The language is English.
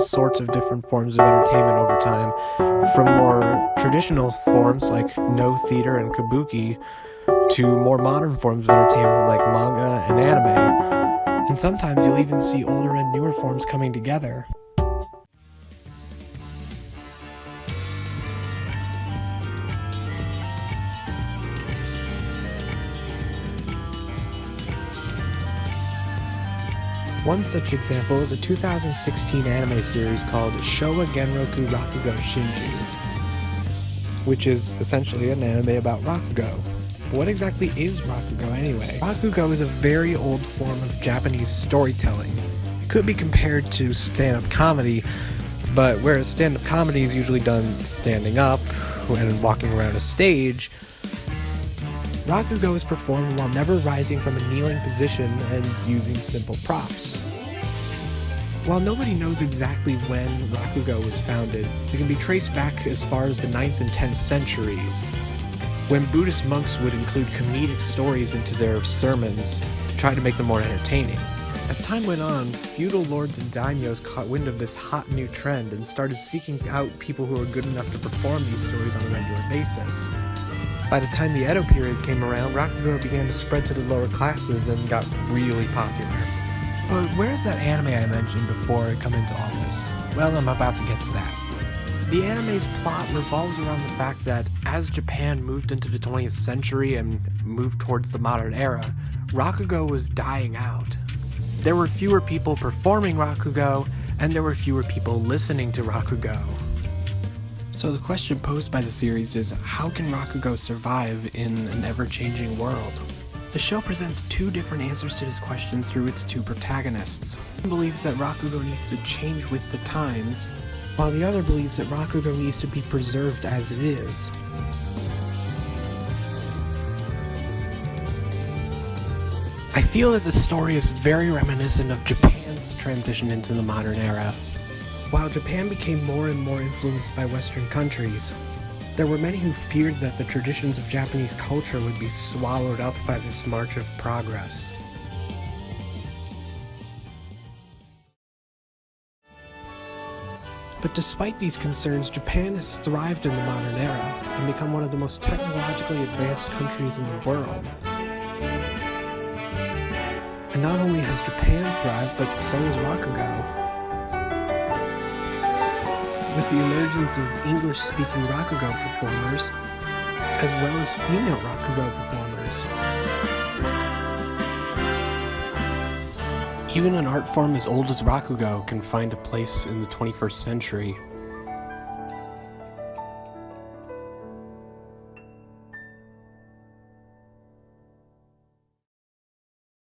sorts of different forms of entertainment over time, from more traditional forms like no theater and kabuki, to more modern forms of entertainment like manga and anime, and sometimes you'll even see older and newer forms coming together. One such example is a 2016 anime series called Showa Genroku Rakugo Shinju, which is essentially an anime about Rakugo. But what exactly is Rakugo anyway? Rakugo is a very old form of Japanese storytelling. It could be compared to stand-up comedy, but whereas stand-up comedy is usually done standing up and walking around a stage, Rakugo is performed while never rising from a kneeling position and using simple props. While nobody knows exactly when Rakugo was founded, it can be traced back as far as the 9th and 10th centuries, when Buddhist monks would include comedic stories into their sermons to try to make them more entertaining. As time went on, feudal lords and daimyos caught wind of this hot new trend and started seeking out people who were good enough to perform these stories on a regular basis. By the time the Edo period came around, Rakugo began to spread to the lower classes and got really popular. But where's that anime I mentioned before I come into all this? Well, I'm about to get to that. The anime's plot revolves around the fact that as Japan moved into the 20th century and moved towards the modern era, Rakugo was dying out. There were fewer people performing Rakugo, and there were fewer people listening to Rakugo. So the question posed by the series is, how can Rakugo survive in an ever-changing world? The show presents two different answers to this question through its two protagonists. One believes that Rakugo needs to change with the times, while the other believes that Rakugo needs to be preserved as it is. I feel that the story is very reminiscent of Japan's transition into the modern era. While Japan became more and more influenced by Western countries, there were many who feared that the traditions of Japanese culture would be swallowed up by this march of progress. But despite these concerns, Japan has thrived in the modern era and become one of the most technologically advanced countries in the world. And not only has Japan thrived, but so has Rakugo. With the emergence of English-speaking Rakugo performers, as well as female Rakugo performers. Even an art form as old as Rakugo can find a place in the 21st century.